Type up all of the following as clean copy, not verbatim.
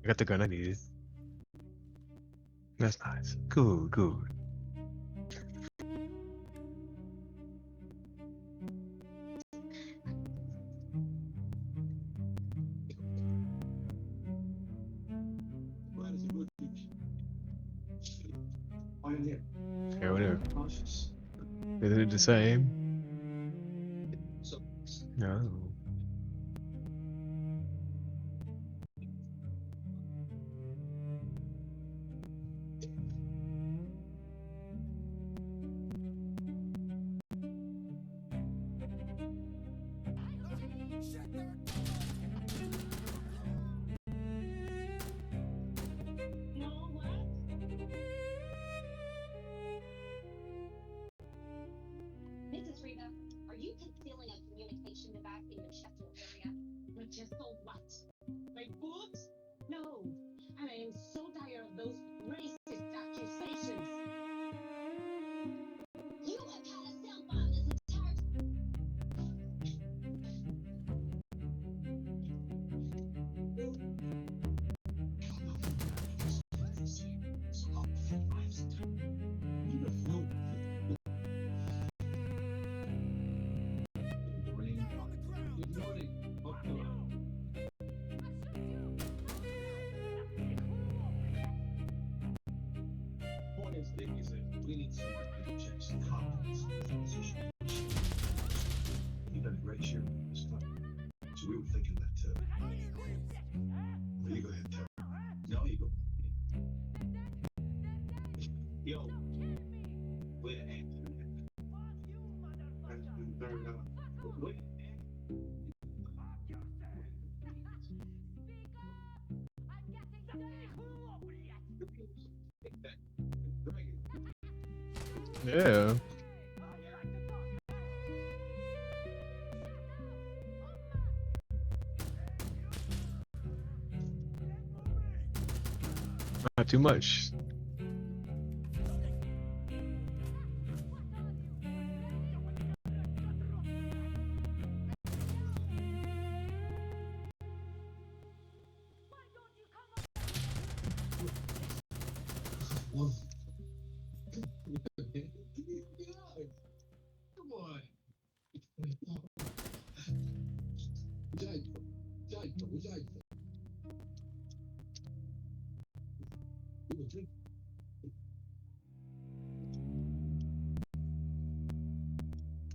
got the gun I needed. That's nice. Good, good. Yeah, whatever. Isn't it the same? No. Mrs. Reba, are you concealing a communication device in your Sheffield area? With just so what? Like boobs? No. And I am so tired of those racist accusations. You have had a cell phone this entire You've done a great share of this stuff. So we were thinking that, well, you go ahead and tell. No, you go. Yo. Wait. Wait. Yeah. Not too much. Come on.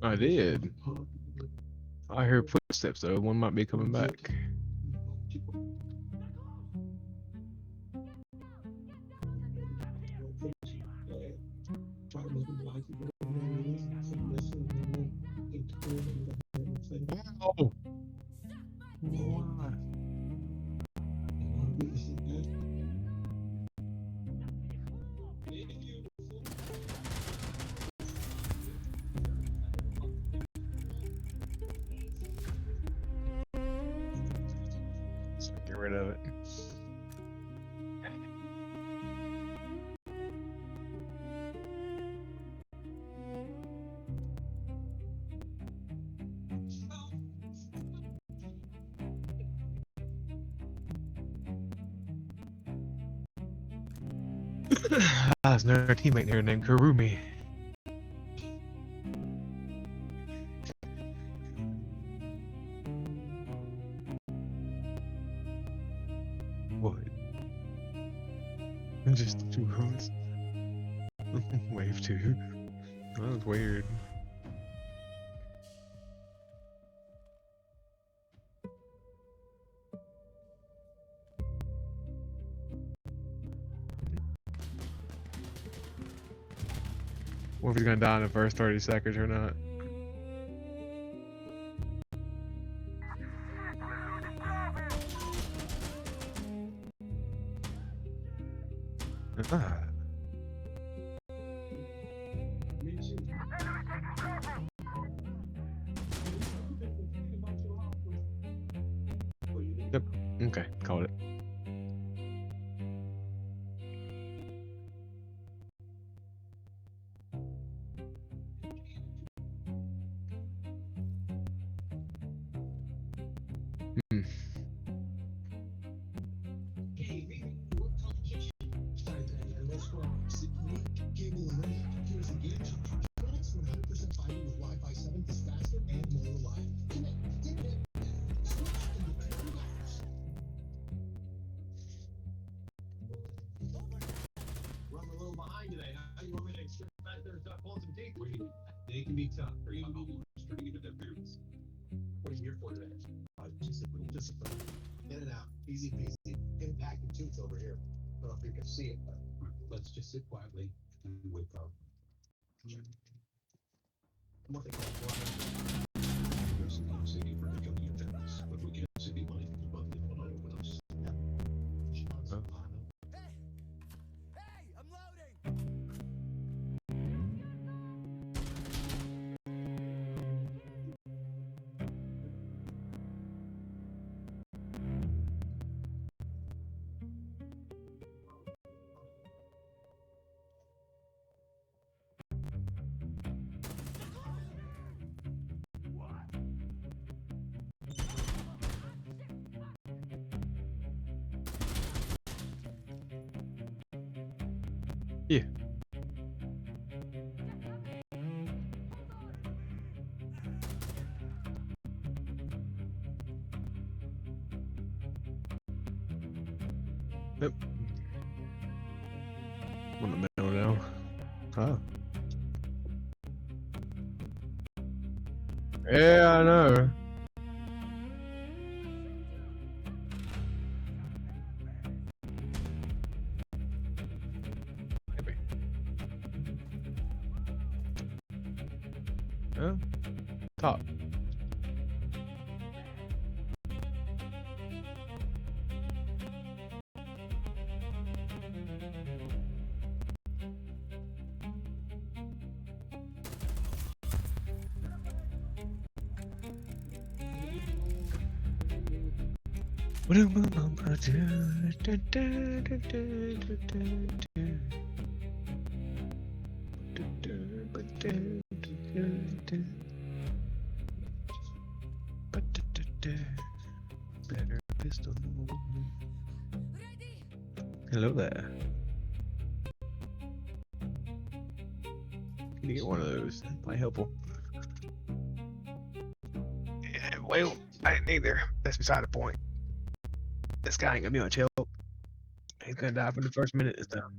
I did. I heard footsteps though. One might be coming back. Oh. So get rid of it. There's another teammate here named Karumi. What? Just 2 homes. Wave 2. That was weird. What if he's gonna die in the first 30 seconds or not? Ah. Yep. Okay, called it. can be tough for young homeowners turning into their parents. What are you here for today? Discipline. In and out, easy peasy. Impact and tooth over here. I don't know if you can see it, but let's just sit quietly and wait up. What they call water. There's some city for becoming your therapist, but we can't see money above the one with us. Hey, I'm loading. Yeah. Yep. On the middle now. Huh. Yeah, I know. Maybe. Huh? Top. Better pistol. Hello there. Can you get one of those? Might helpful. Yeah, well, I didn't either. That's beside the point. This guy ain't gonna be much help. He's gonna die for the first minute this time.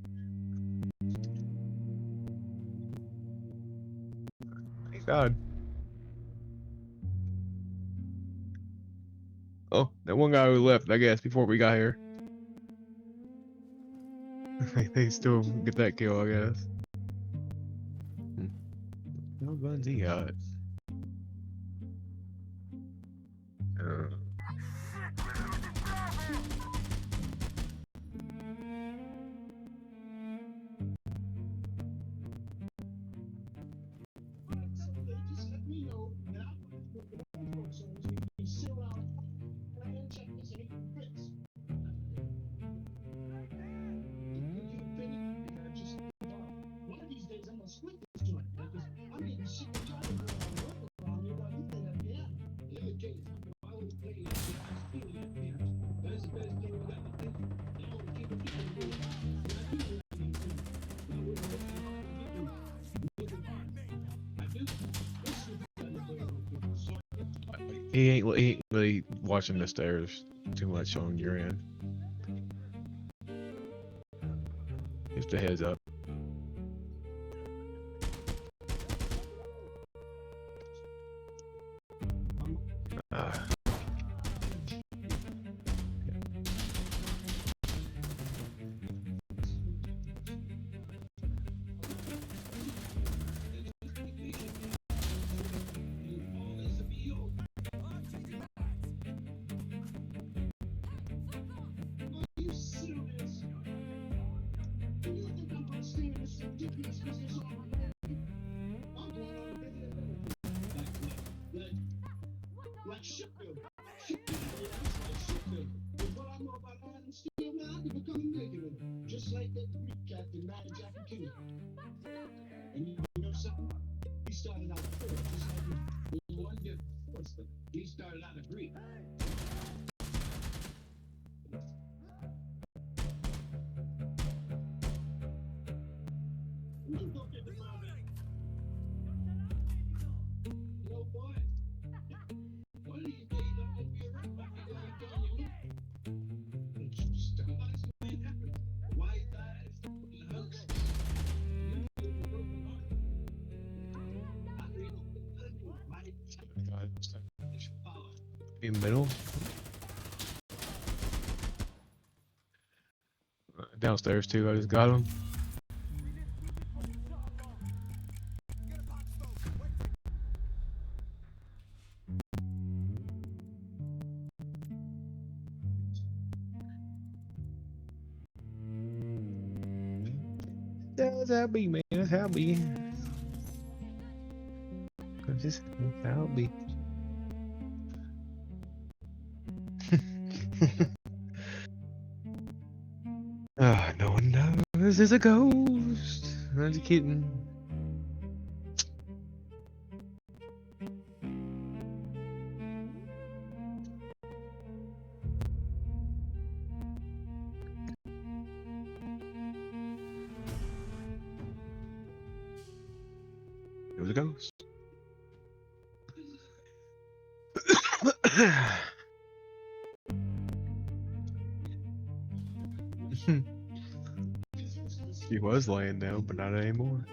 He died. Oh, that one guy who left, I guess, before we got here. They still get that kill, I guess. No guns he got. Just let me know, and I'll put the folks on so you sit around and check this and fix. One of these days I'm gonna split this joint because I'm getting sick and tired of working around here while you play that piano. In any case, I always play it. I feel that piano. That's the best thing we got to think. You know, keep it moving. I do what I need to. Now we're working hard to get I do. This is He ain't really watching the stairs too much on your end. Just a heads up. Like Sheffield. Sheffield. With what I know about Adam Steele, man, I could become a negative. Just like that Greek captain, Mad Jack and Kenny. And you know something? He started out poor, just like me. With one difference, but he started out a Greek. You go get the bomb. No boy. One of these days I'm gonna be around. I'm telling you. Somebody's gonna make it happen. White eyes, fucking hugs. You get the broken heart. I read In middle. Downstairs too. I just got him. That's how it be, man. That's how it be. That's how it be. Ah, no one knows there's a ghost. I'm just kidding. It was a ghost. He was laying down, but not anymore.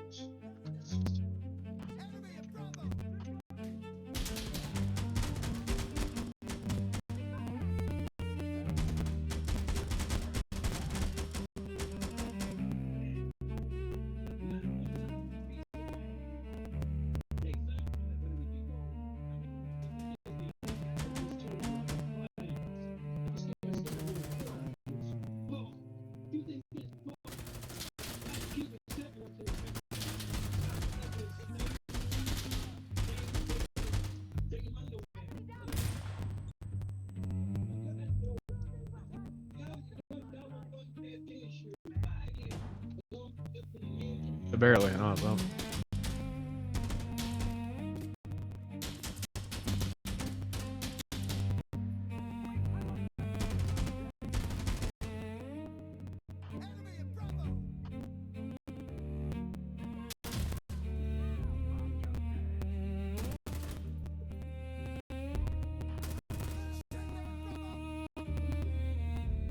Barely, not well.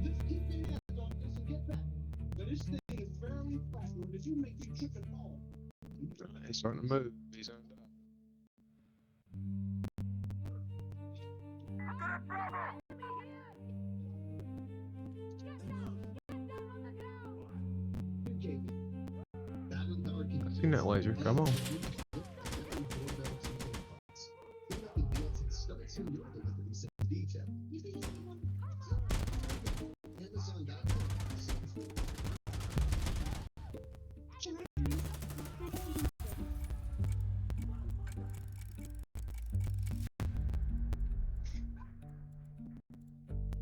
Just keep your hands on this and get back. Now, this thing is fairly flat. If you make you trip and fall. He's starting to move. He's on top. Okay. That is our key. I've seen that laser. Come on.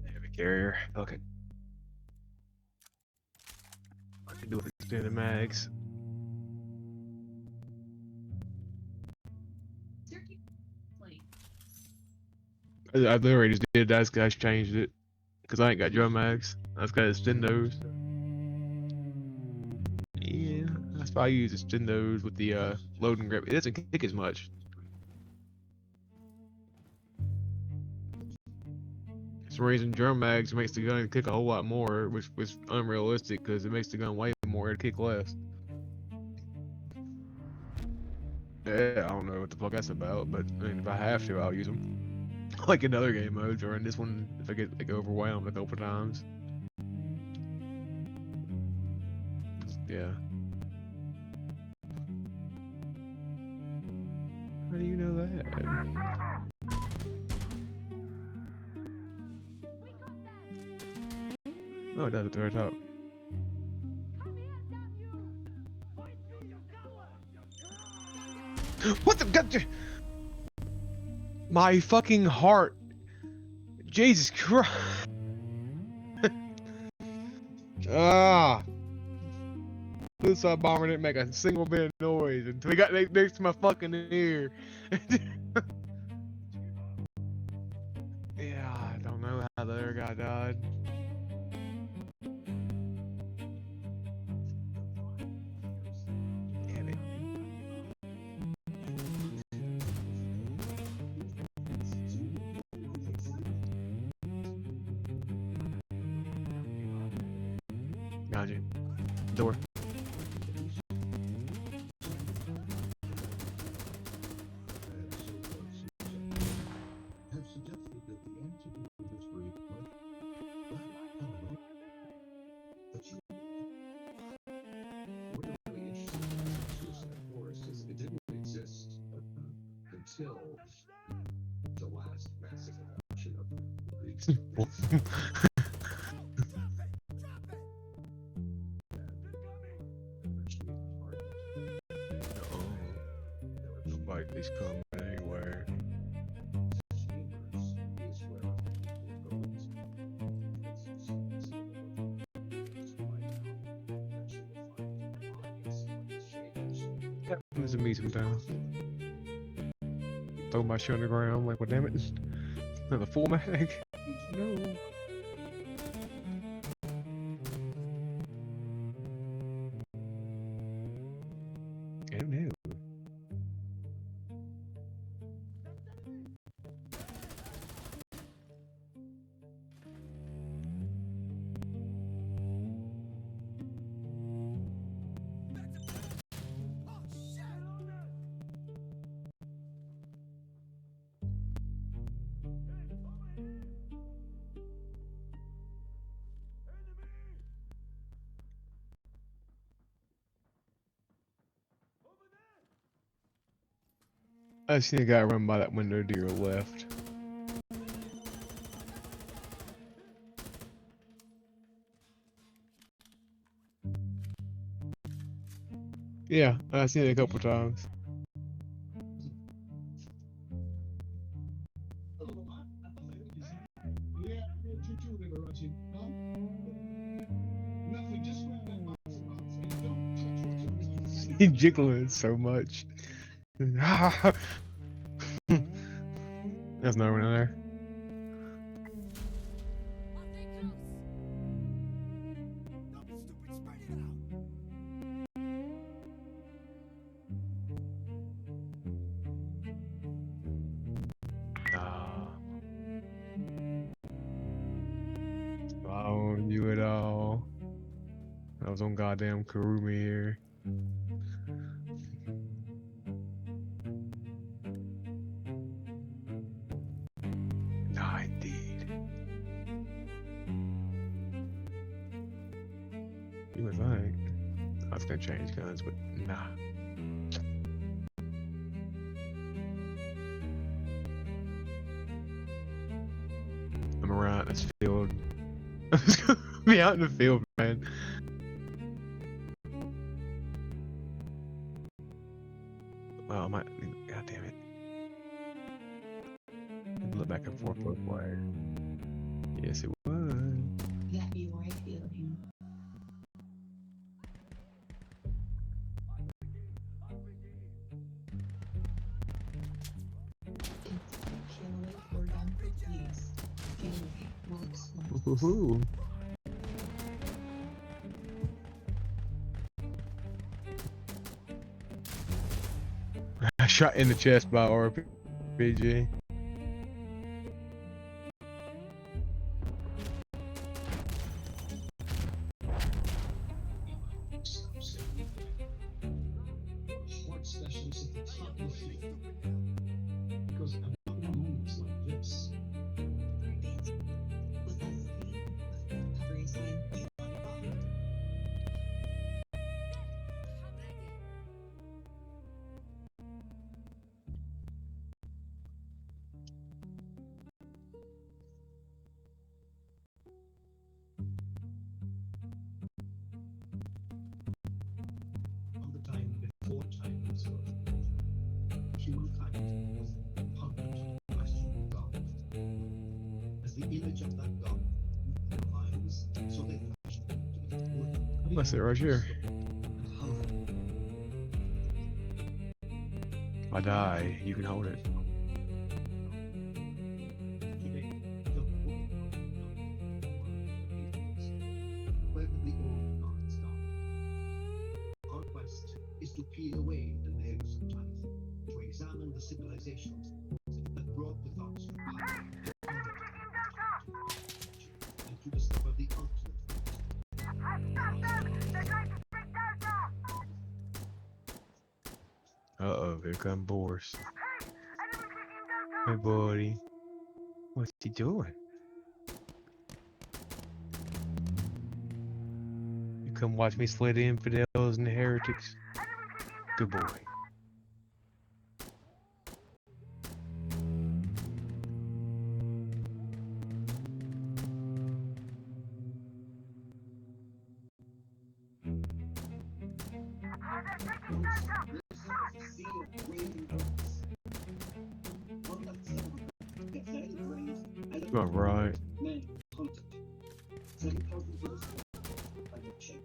Heavy carrier. Okay. I can do it extended mags. I literally just did. That's guys changed it because I ain't got drum mags. I've got extendos. Yeah, that's why I use extendos with the loading grip. It doesn't kick as much. For some reason, drum mags makes the gun kick a whole lot more, which was unrealistic because it makes the gun way more to kick less. Yeah, I don't know what the fuck that's about, but I mean, if I have to, I'll use them. Like in other game modes, or in this one, if I get like overwhelmed a couple times. Yeah. How do you know that? Oh, it does at the very top. What the god? My fucking heart. Jesus Christ. Ah. Suicide bomber didn't make a single bit of noise until he got next to my fucking ear. Yeah, I don't know how the other guy died. Damn it. Got you. Door. Have suggested that the until the last massive eruption of Greece. Nobody's coming anywhere. Happens to me sometimes. Throw my shit on the ground, like, well, damn it. Another full mag. No. Oh no. I seen a guy run by that window to your left. Yeah, I've seen it a couple times. He's jiggling so much. There's no one in there. I don't own you at all. I was on goddamn Kurumi here. Nah, indeed. You would think. I was gonna change guns, but nah. I'm around this field. I'm just gonna be out in the field, man. Well, I might. God damn it. Look back and forth both ways. Yes, it would. That be right here. Woohoo. Shot in the chest by RPG. Heart specialist at the top of the field. Because I'm not in moments like this. On the time before time itself, humankind was pondered the question of God. As the image of that God moved their lives, so they fashioned them to be good. That's it right here. If I die, you can hold it. Today, the world where the old gods die. Our quest is to peel away the layers of time, to examine the civilizations that brought the thoughts from power and to discover the ultimate. Uh-oh, here come Boris. Hey, buddy. What's he doing? You come watch me slay the infidels and the heretics? Good boy. my right. Then contact. 7,000 words. I will change.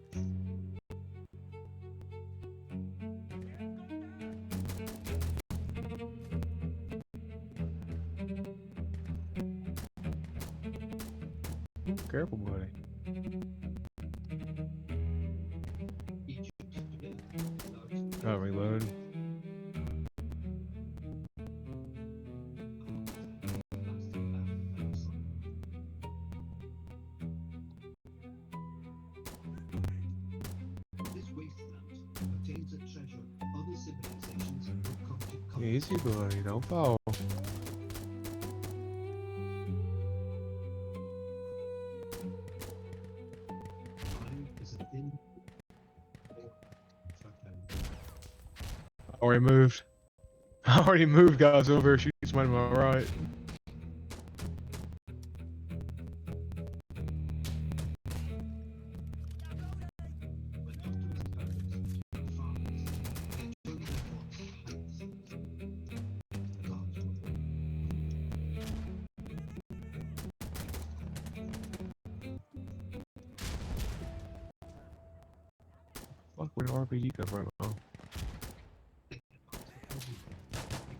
Careful, buddy. Egypt today. Got reload. This wasteland contains a treasure other civilizations will come to covet. Easy, buddy. Don't fall. Time is a thin I already moved. I already moved, guys. Over here. Shooting somebody to my right. Fuck, where did RPG come from? Oh.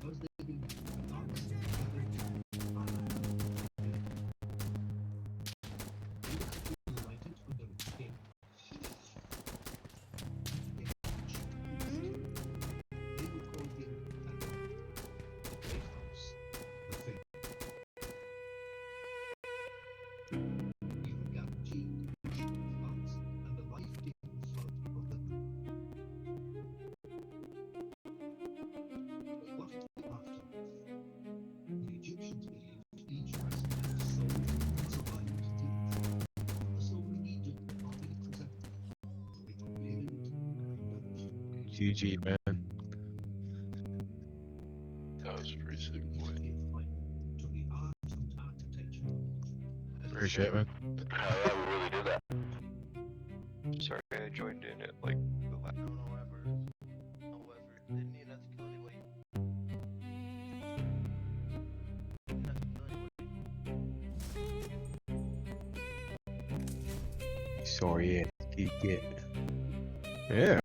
because they've been darkest GG, man. That was pretty sick, boy. Appreciate it, man. Yeah, we really did that. Sorry, I joined in at like the last. However, didn't need enough to kill anybody. Enough to kill anybody. Sorry, yeah. Get. Yeah.